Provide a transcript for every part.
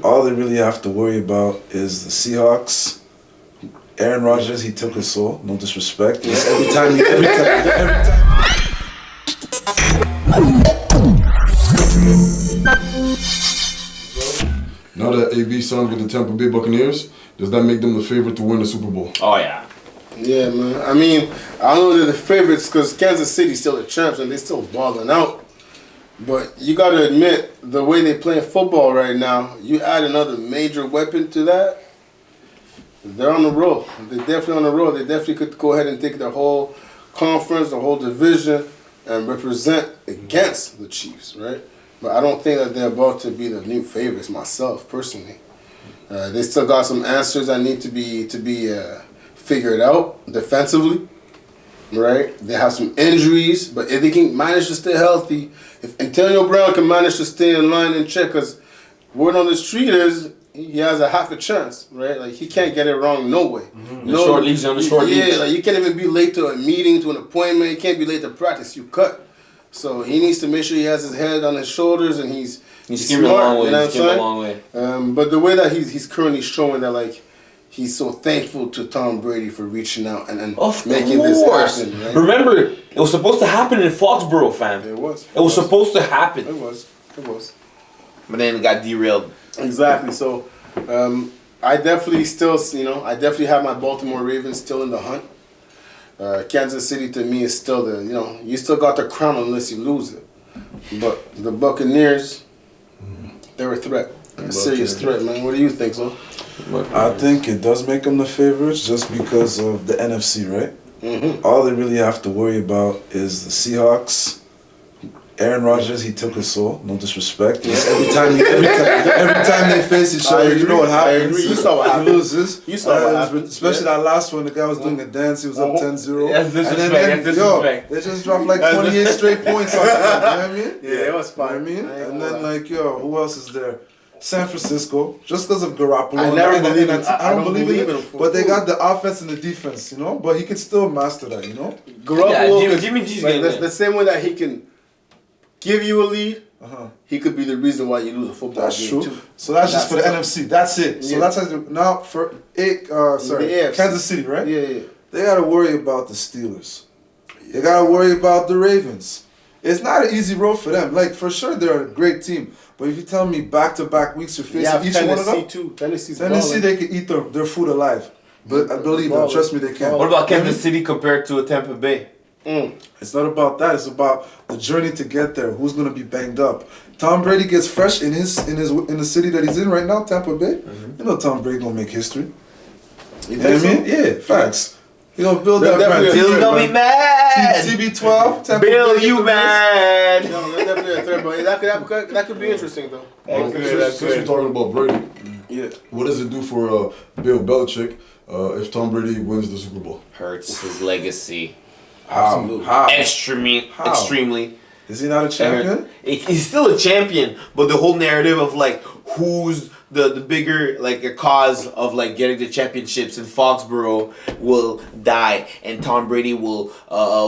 all they really have to worry about is the Seahawks. Aaron Rodgers, he took his soul. No disrespect. Yeah. Every time. Now that AB signed with the Tampa Bay Buccaneers, does that make them the favorite to win the Super Bowl? Oh yeah. Yeah, man. I mean, I don't know they're the favorites because Kansas City's still the champs and they're still balling out. But you got to admit, the way they play football right now, you add another major weapon to that, they're on the roll. They're definitely on the roll. They definitely could go ahead and take their whole conference, the whole division, and represent against the Chiefs, right? But I don't think that they're about to be the new favorites myself, personally. They still got some answers that need to be figured out defensively, right? They have some injuries, but if they can manage to stay healthy, if Antonio Brown can manage to stay in line and check, because word on the street is he has a half a chance, right? Like, he can't get it wrong no way. Mm-hmm. The short leash on the short leash. Yeah, like, you can't even be late to a meeting, to an appointment. You can't be late to practice. You cut. So he needs to make sure he has his head on his shoulders and he's skimming smart, a long way. you know He's skimming a long way. But the way that he's currently showing that, like, he's so thankful to Tom Brady for reaching out and making this happen. Right? Remember, it was supposed to happen in Foxborough, fam. It was. It was supposed to happen. It was. But then it got derailed. Exactly. So, I definitely have my Baltimore Ravens still in the hunt. Kansas City to me is still you still got the crown unless you lose it. But the Buccaneers, they're a threat. A serious threat, man. What do you think, so? I think it does make them the favorites just because of the NFC, right? Mm-hmm. All they really have to worry about is the Seahawks. Aaron Rodgers, he took his soul. No disrespect. Yeah. Every time they face each other, you know what happens. I agree. You saw what happened. He loses. You saw what happened. Especially that last one, the guy was doing a dance. He was up 10-0. That's disrespect. They just dropped like 28 straight points on him. You know what I mean? Yeah, it was fun. You know what I mean? And then, who else is there? San Francisco, just because of Garoppolo. I don't believe in it. But they got the offense and the defense, you know? But he could still master that, you know? Garoppolo, Jimmy G's the same way that he can give you a lead, he could be the reason why you lose a football game too. So that's just for the NFC. That's it. So that's now for Kansas City, right? Yeah. They got to worry about the Steelers. They got to worry about the Ravens. It's not an easy road for them. Like, for sure, they're a great team. But if you tell me back-to-back weeks you're facing each one of them, Tennessee, they can eat their food alive. But I believe them. Trust me, they can. What about Kansas City compared to Tampa Bay? It's not about that. It's about the journey to get there. Who's gonna be banged up? Tom Brady gets fresh in the city that he's in right now, Tampa Bay. You know Tom Brady gonna make history. You know what I mean? Yeah, facts. He gonna build that brand. Bill's gonna be mad. TB12. Tampa Bill, Bay, you mad? No, they're definitely a threat, but that could be interesting though. Since we're talking about Brady, Yeah. what does it do for Bill Belichick if Tom Brady wins the Super Bowl? Hurts his legacy. Absolutely. How? Extremely. Is he not a champion? He's still a champion, but the whole narrative of like who's the bigger like a cause of like getting the championships in Foxborough will die, and Tom Brady will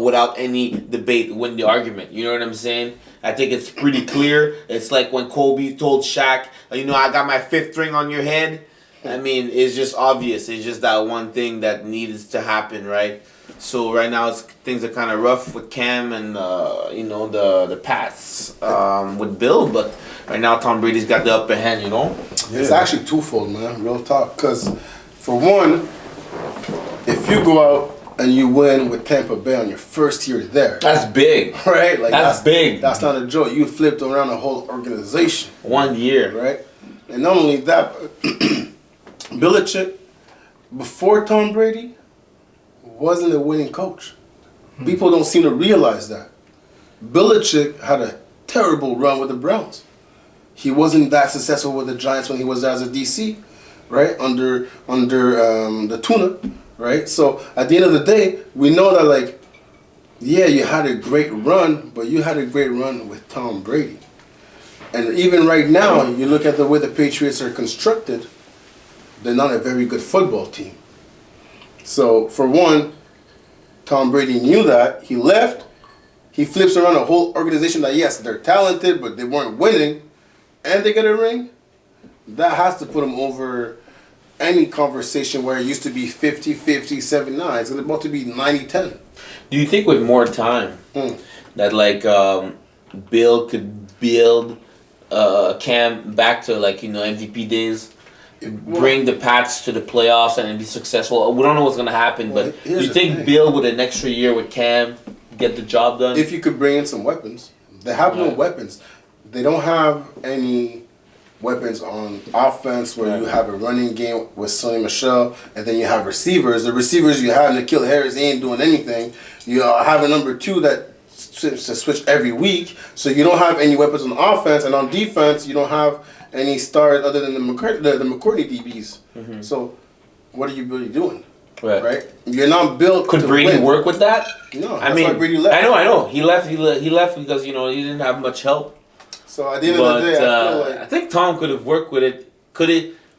without any debate win the argument. You know what I'm saying? I think it's pretty clear. It's like when Kobe told Shaq, I got my 5th ring on your head. I mean, it's just obvious. It's just that one thing that needs to happen, right? So right now things are kind of rough with Cam and the Pats with Bill, but right now Tom Brady's got the upper hand, you know. Yeah. It's actually twofold, man. Real talk, because for one, if you go out and you win with Tampa Bay on your first year there, that's big, right? Like that's big. That's not a joke. You flipped around the whole organization. 1 year, right? And not only that, Belichick before Tom Brady wasn't a winning coach. People don't seem to realize that. Belichick had a terrible run with the Browns. He wasn't that successful with the Giants when he was as a DC, right? Under the tuna, right? So at the end of the day, we know that you had a great run, but you had a great run with Tom Brady. And even right now, you look at the way the Patriots are constructed, they're not a very good football team. So, for one, Tom Brady knew that. He left. He flips around a whole organization that, yes, they're talented, but they weren't winning. And they get a ring. that has to put him over any conversation where it used to be 50-50, 7-9. It's about to be 90-10. Do you think with more time that like Bill could build Cam back to like MVP days, bring the Pats to the playoffs and be successful? We don't know what's gonna happen, but do you think Bill with an extra year with Cam get the job done? If you could bring in some weapons, they have no weapons. They don't have any weapons on offense where you have a running game with Sonny Michel, and then you have receivers. The receivers you have, N'Keal Harris, ain't doing anything. You have a number 2 that to switch every week, so you don't have any weapons on offense, and on defense you don't have any stars other than the McCourty DBs. Mm-hmm. So what are you really doing? Right? You're not built. Could Brady work with that? No, that's why Brady left. I know. He left because he didn't have much help. So at the end of the day, I feel like I think Tom could have worked with it.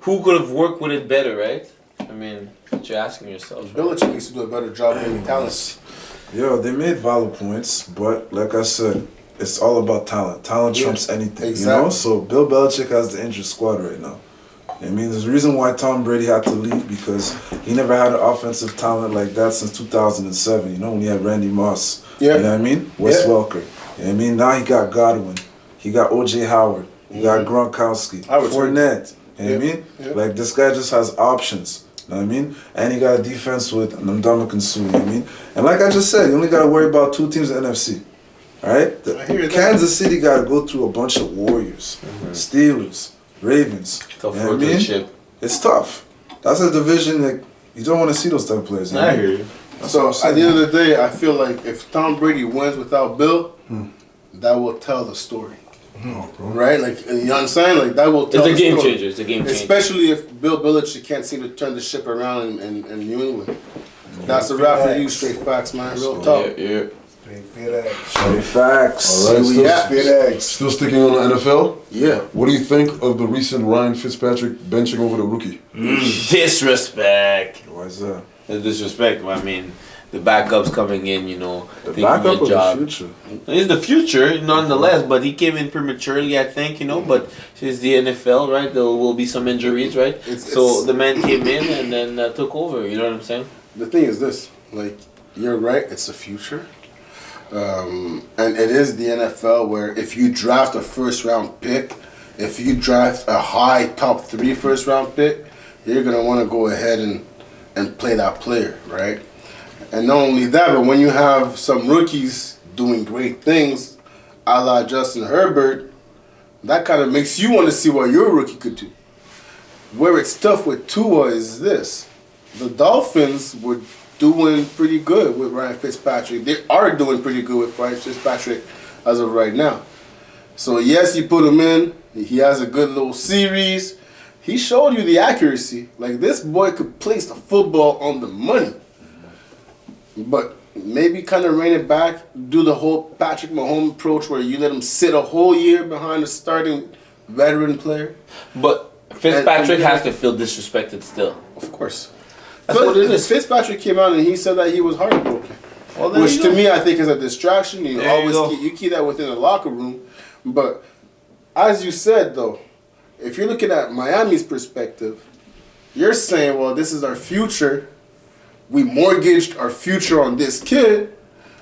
Who could have worked with it better, right? I mean, what you're asking yourself. Belichick needs to do a better job getting talents. Yo, they made valid points, but like I said, it's all about talent. Talent trumps anything, exactly. So Bill Belichick has the injured squad right now. I mean, there's a reason why Tom Brady had to leave, because he never had an offensive talent like that since 2007, when he had Randy Moss. Yeah. You know what I mean? Wes Welker. You know what I mean? Now he got Godwin. He got O.J. Howard. He got Gronkowski. Fournette. You know what I mean? Yeah. Like, this guy just has options. You know what I mean? And he got a defense with Ndamukong Suh. You know what I mean? And like I just said, you only got to worry about 2 teams in the NFC. All right? Kansas City got to go through a bunch of Warriors, Steelers, Ravens. Tough you know what I mean? It's tough. That's a division that you don't want to see those type of players. You know? I hear you. So at the end of the day, I feel like if Tom Brady wins without Bill, that will tell the story. Right? Like, you know what I'm saying? Like, that will tell the story. It's a game changer. Especially if Bill Belichick can't seem to turn the ship around in New England. That's a wrap for you, straight facts, man. Real talk. Yeah. Straight facts. All right, still sticking on the NFL? Yeah. What do you think of the recent Ryan Fitzpatrick benching over the rookie? Disrespect. Why is that? Disrespect. I mean, the backup's coming in, The backup of the future. He's the future, nonetheless, but he came in prematurely, I think, but it's the NFL, right? There will be some injuries, right? So the man came in and then took over, you know what I'm saying? The thing is this, like, you're right, it's the future. And it is the NFL where if you draft a first-round pick, if you draft a high top 3 first-round pick, you're going to want to go ahead and play that player, right? And not only that, but when you have some rookies doing great things, a la Justin Herbert, that kind of makes you want to see what your rookie could do. Where it's tough with Tua is this. The Dolphins were doing pretty good with Ryan Fitzpatrick. They are doing pretty good with Ryan Fitzpatrick as of right now. So yes, you put him in. He has a good little series. He showed you the accuracy. Like, this boy could place the football on the money. But maybe kind of rein it back, do the whole Patrick Mahomes approach where you let him sit a whole year behind a starting veteran player. But Fitzpatrick has to feel disrespected still. Of course. That's what it is. Fitzpatrick came out and he said that he was heartbroken. Well, which to me I think is a distraction. You always keep that within the locker room. But as you said though, if you're looking at Miami's perspective, you're saying, well, this is our future. We mortgaged our future on this kid.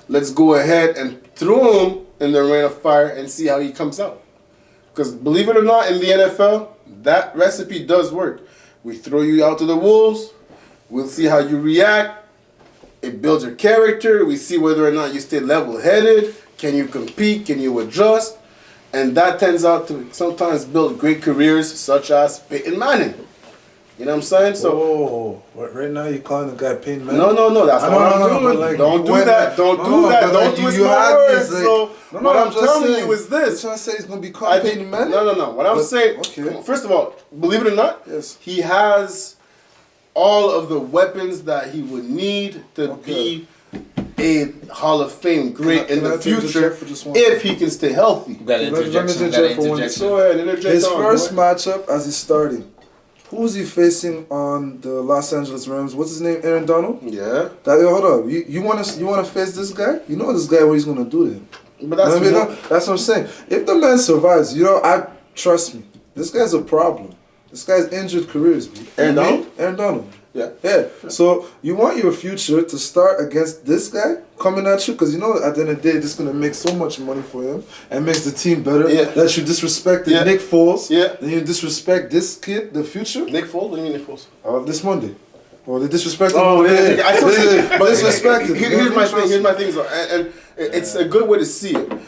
Let's go ahead and throw him in the rain of fire and see how he comes out. Because believe it or not, in the NFL, that recipe does work. We throw you out to the wolves. We'll see how you react. It builds your character. We see whether or not you stay level-headed. Can you compete? Can you adjust? And that tends out to sometimes build great careers, such as Peyton Manning. You know what I'm saying? So, right now you're calling the guy Peyton Manning? No, that's what I'm doing. Like, don't do that. Don't do that. Don't twist my words. So, what I'm telling you is this. You're trying to say he's going to be called Peyton Manning? No. What I'm saying, first of all, believe it or not, he has all of the weapons that he would need to be a Hall of Fame great in the future if he can stay healthy. That interjection. Go ahead, interject. His first matchup as he's starting. Who's he facing on the Los Angeles Rams? What's his name? Aaron Donald? Yeah. Hold up. You want to face this guy? You know this guy what he's gonna do to him. But that's that's what I'm saying. If the man survives, trust me, this guy's a problem. This guy's injured careers, B. Aaron Donald? Aaron Donald. Yeah. Yeah. So you want your future to start against this guy coming at you? Because you know at the end of the day, this is going to make so much money for him and makes the team better. Yeah. That you disrespected Nick Foles. Yeah. Then you disrespect this kid, the future. Nick Foles? What do you mean Nick Foles? This Monday. Well, they disrespected him. Oh, yeah. I see. But disrespected. Here's my thing. Here's my thing. And it's a good way to see it.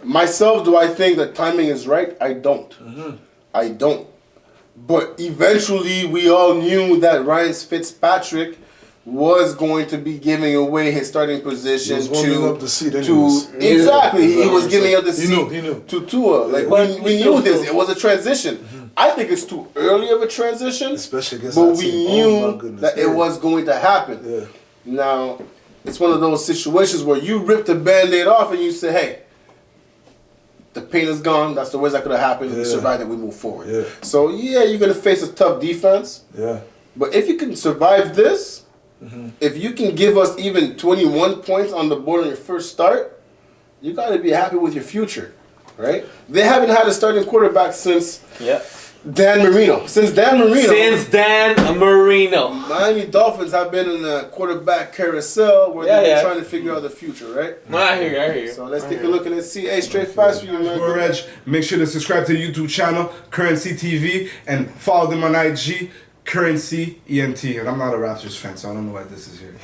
Myself, do I think the timing is right? I don't. I don't. But eventually, we all knew that Ryan Fitzpatrick was going to be giving away his starting position up the seat exactly. He was giving up the seat he knew. to Tua. Like we knew this. It was a transition. I think it's too early of a transition, especially against but that we team. knew that it was going to happen. Yeah. Now, it's one of those situations where you rip the Band-Aid off and you say, hey, the pain is gone. That's the worst that could have happened. We survived it. We move forward. Yeah. So, yeah, you're going to face a tough defense. Yeah. But if you can survive this, if you can give us even 21 points on the board on your first start, you got to be happy with your future, right? They haven't had a starting quarterback since Dan Marino. Since Dan Marino, Miami Dolphins have been in a quarterback carousel where they've been trying to figure out the future, right? I hear you. So let's take a look and let's see. Hey, straight fast for you, man. Reg, make sure to subscribe to the YouTube channel, Currency TV, and follow them on IG, Currency ENT. And I'm not a Raptors fan, so I don't know why this is here.